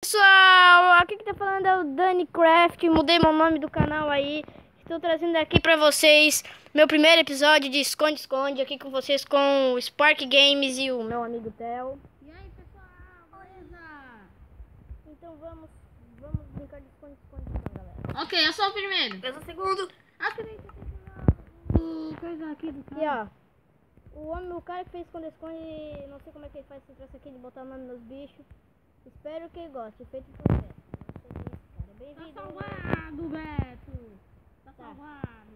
Pessoal, aqui que tá falando é o DaniCraft. Mudei meu nome do canal aí. Estou trazendo aqui pra vocês meu primeiro episódio de esconde-esconde. Aqui com vocês com o Spark Games e o meu amigo Theo. E aí pessoal, beleza? Então vamos brincar de esconde-esconde então, galera. Ok, eu sou o primeiro. Eu sou o segundo. Coisa aqui do Aqui ó, o cara que fez esconde-esconde, não sei como é que ele faz esse troço aqui de botar o nome nos bichos. Espero que ele goste, feito por Beto. Cara, bem-vindo. Tá salvado, Beto. Tá Tá. salvado.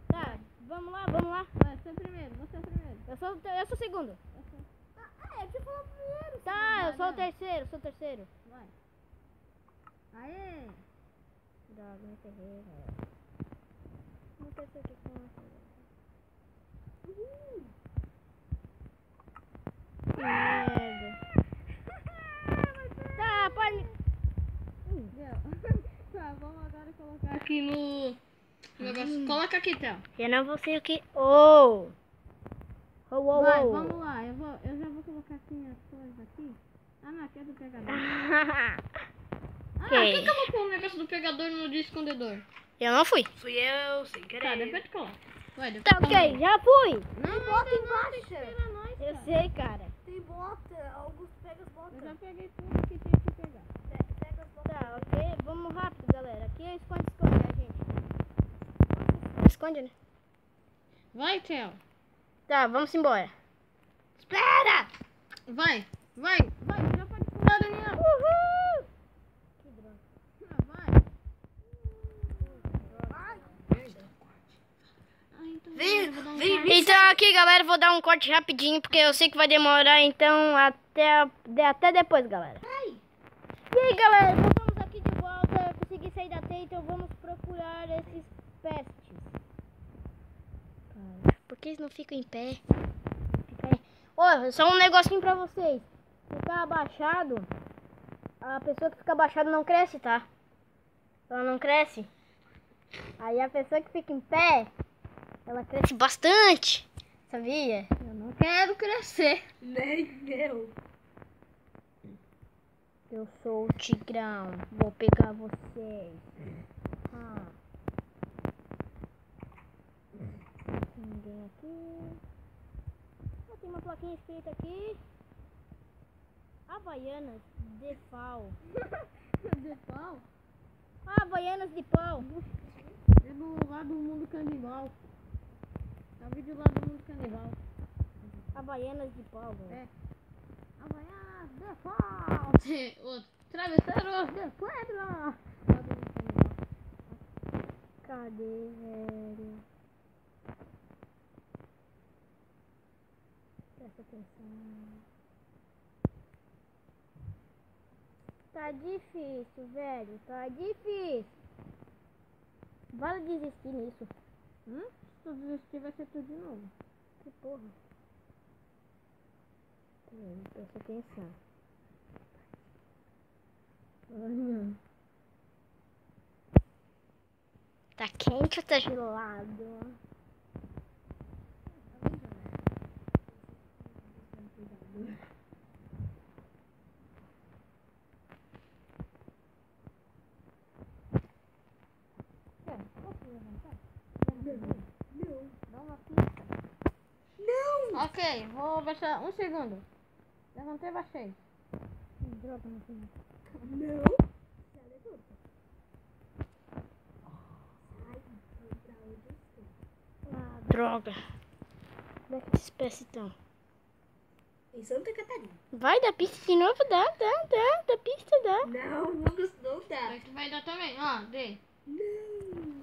Tá, vamos lá. Vai, você é o primeiro, você é o primeiro. Eu sou o segundo. Você falou primeiro. Tá, eu sou o terceiro. Vai. Aê. Droga, me ferrei, velho. Não sei se aqui com que merda. Tá, pode. Tá, vamos agora colocar aqui no negócio. Coloca aqui, Théo. Eu não vou ser o que. Oh! Oh. Vai, vamos lá. Eu já vou colocar aqui as coisas aqui. Ah, não, aqui é do pegador. Ok. Quem colocou o negócio do pegador no de escondedor? Eu não fui. Fui eu, sem Tá, querer. depois tu coloca. Vai, depois Tá, ok, já fui. Não, bota não, embaixo. espera nós, Eu cara. sei, cara. Tem bota, Augusto pega as botas. Eu já peguei tudo que tinha que pegar. Pega as botas. Tá, ok. Vamos rápido, galera. Aqui é esconde-esconde, a gente. Esconde, né? Vai, Theo. Tá, vamos embora. Espera! Vai, já pode pular, Daniel. Uhul! Que droga. Vai. Ai, Ah, então Vem, eu vou dar um vem, corte. Então aqui, galera, vou dar um corte rapidinho, porque eu sei que vai demorar, então até depois, galera. E aí, galera, voltamos aqui de volta. Consegui sair da teia, então vamos procurar esses pestes. Cara, por que eles não ficam em pé? Fica aí. Ô, só um negocinho pra vocês. Ficar abaixado, a pessoa que fica abaixada não cresce, tá? Ela não cresce. Aí a pessoa que fica em pé, ela cresce bastante. Sabia? Eu não quero crescer. nem eu. Eu sou o Tigrão. Vou pegar vocês. Ah. Ninguém aqui. Oh, tem uma plaquinha escrita aqui. Havaianas de pau. De pau? Havaianas de pau. É do lado do mundo canibal. É o vídeo lá do mundo canibal. Havaianas de pau, velho. É. Havaianas de pau. O travesseiro de pedra. Lá do mundo canibal. Cadê, velho? Presta atenção. Tá difícil, velho. Tá difícil. Vale desistir nisso. Se tu desistir vai ser tudo de novo. Que porra. Peraí, presta atenção. Tá quente ou tá gelado? Dá uma pista. Não! Ok, vou baixar um segundo. Levantei e baixei. Droga, não tem. Não. Ah, droga. Como é que esses pés estão? Em Santa Catarina. Vai dar pista de novo? Dá pista, dá. Não, Augusto não dá. Esse vai dar também. Ó, dei. Não.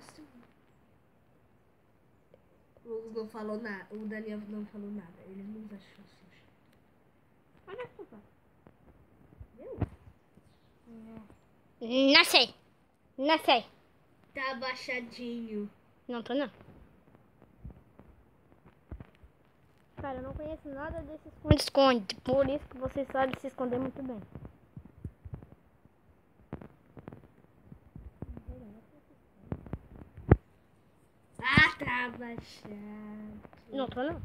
O Augusto não falou nada. O Daniel não falou nada. Ele não achou sujo. Olha a culpa. Viu? Não sei. Tá abaixadinho. Não tô não. Cara, eu não conheço nada desse esconde-esconde. Por isso que vocês sabem se esconder muito bem. Ah, tá abaixado. Não tô não.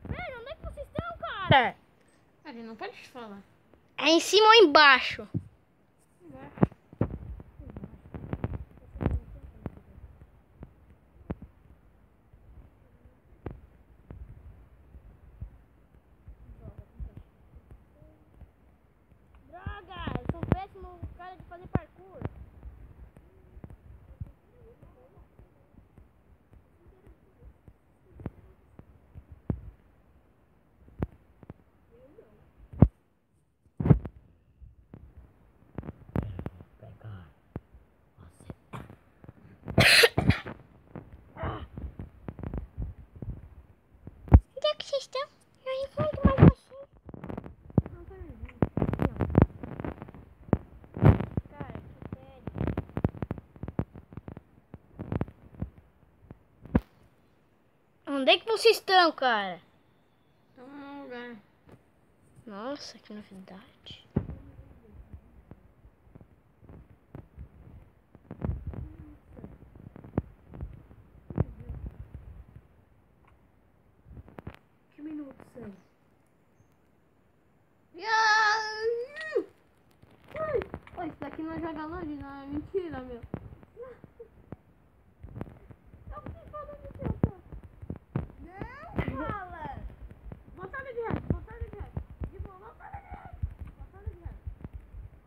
Velho, onde é que vocês estão, cara? A gente não pode falar. É em cima ou embaixo? Droga, eu sou péssimo cara de fazer parkour. Onde é que vocês estão? Eu não encontro mais vocês. Cara, que sério. Onde é que vocês estão, cara? Estamos num lugar. Nossa, que novidade. Que minuto, Sam? Pô, isso daqui não joga longe, não. É mentira, meu. Eu fiquei falando de teu. Não fala! Batalha de rap, batalha de rap. De boa, batalha de rap. Batalha de rap.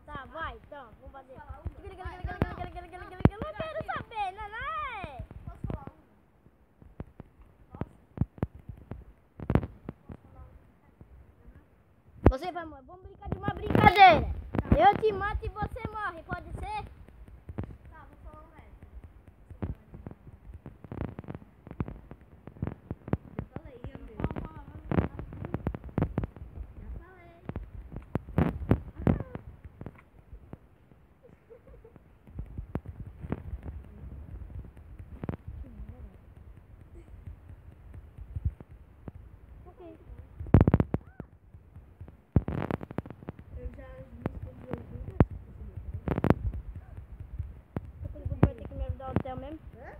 Tá, vai, então, vamos fazer. Posso falar uma? Eu não quero saber, não é? Posso falar uma? Você vai morrer. Vamos brincar de uma brincadeira. Eu te mato e você morre, pode ser? Tá, vou falar um resto. Já falei, eu mesmo. Já falei. Ok. Eu já me escondi algumas. Depois você vai ter que me ajudar ao hotel mesmo. Hã?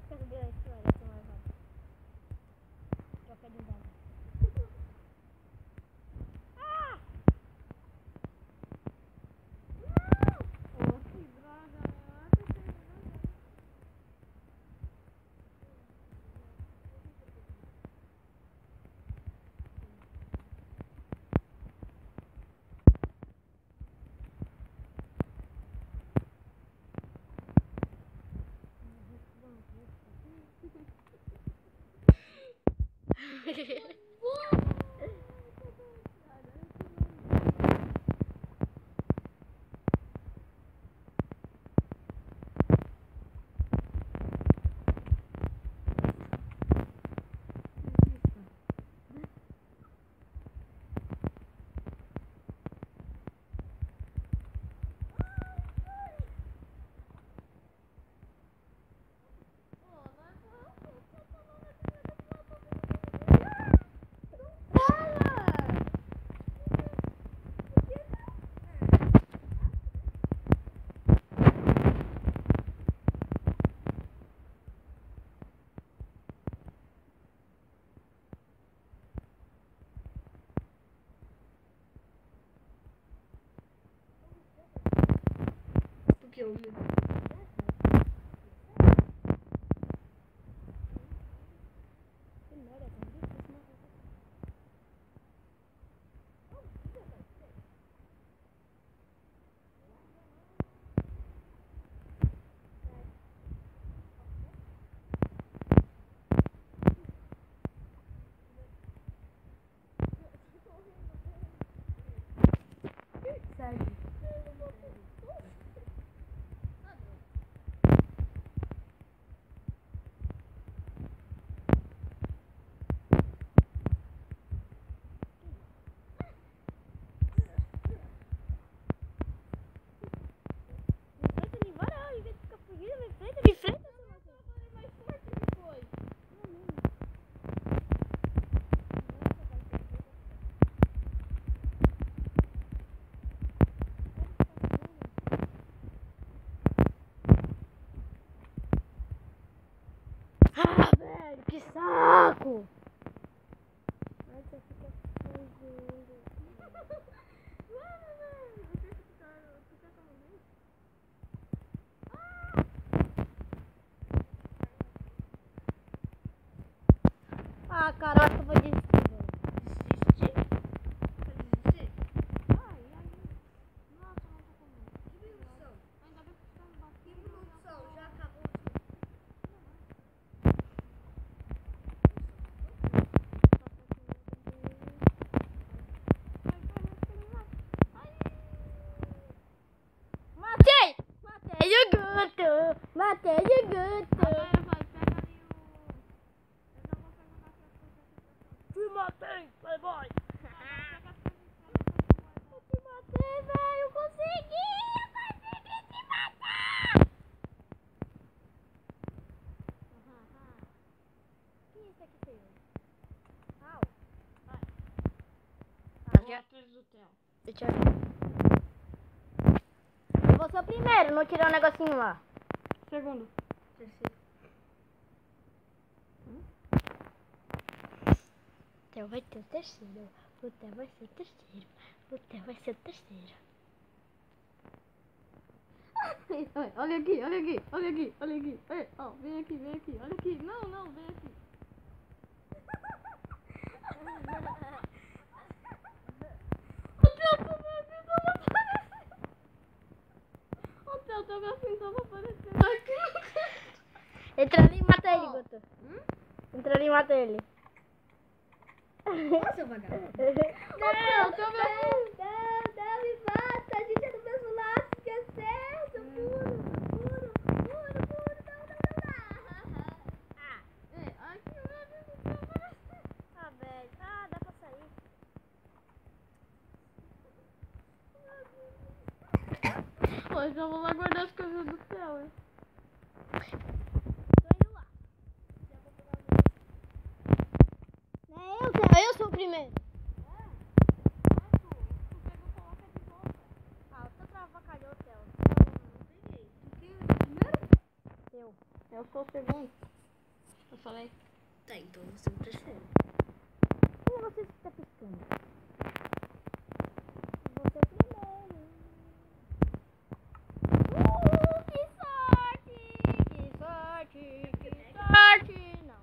Quer saber a história? Essa mais rápida. Troca de idade. Ah! Ô, que droga, Porque eu me... Sério. louco? Mas você fica fazendo. Ah, caraca, eu vou desistir, velho. Desistir? Vai desistir? Que minutos são? Que minutos são? Já acabou. Matei! Matei o Guto! Matei o Guto! Te matei, playboy! Eu te matei, velho! Eu consegui! Eu consegui te matar! Que isso aqui foi hoje? Au! Vai! Deixa eu ver. Eu vou ser o primeiro, não tirar o negocinho lá. Segundo. Terceiro. Então vai ter o terceiro. O Theo vai ser o terceiro. O Theo vai ser o terceiro. Olha aqui, olha aqui, olha aqui, olha aqui. Ei, ó, vem aqui, olha aqui. Não, não, vem aqui. O Theo tava assim, tava aparecendo aqui. Entra ali e mata ele, Guto. Entra ali e mata ele. Ô, seu vagabundo. Não, me mata. A gente é do mesmo lado, esqueceu. Seu puro. Aqui, olha aqui. Ah, velho. Ah, dá pra sair. Hoje eu vou lá guardar as coisas do Theo, hein? Tô indo lá. Não é eu, Theo. Eu sou o primeiro. Ah, o teu avacalhou, Theo. Eu. Eu sou o segundo. Eu falei. Tá, então você é o terceiro. Quem é você que tá piscando? Você é o primeiro. Que sorte! Que sorte! Que sorte! Não.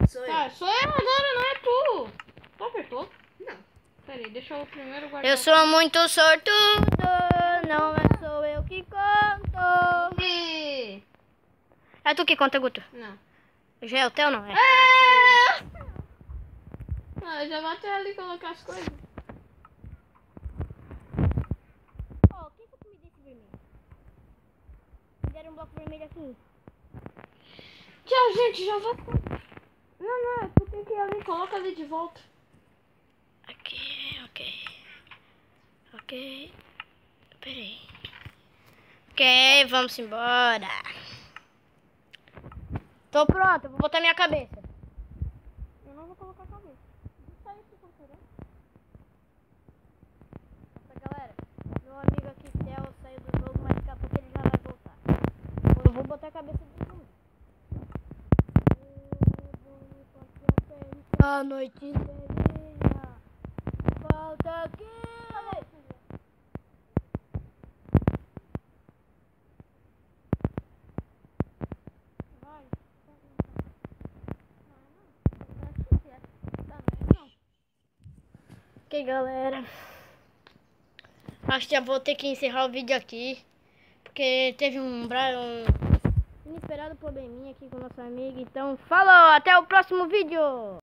Sou Tá, eu. sou eu agora, não é tu. Tu apertou? Não. Peraí, deixa eu primeiro guardar. Eu sou muito sortudo, não é sou eu que conto. Ih, É tu que conta, Guto? não. Já é o teu, não é? Ah, eu já bati ali colocar as coisas. Ó, quem foi que me desse vermelho? Me deram um bloco vermelho aqui. Tchau, gente, já vou. Não, tu tem que ir ali, coloca ali de volta. Ok. Peraí. Ok, vamos embora. Tô pronto, vou botar minha cabeça. Eu não vou colocar a cabeça. Sai aqui, computador. Nossa, galera, meu amigo aqui, Theo, saiu do jogo, mas daqui a pouco ele já vai voltar. Eu vou botar a cabeça de novo. A noite inteirinha. Falta aqui. Ok, galera. Acho que já vou ter que encerrar o vídeo aqui. Porque teve um inesperado probleminha aqui com o nosso amigo. Então, falou! Até o próximo vídeo!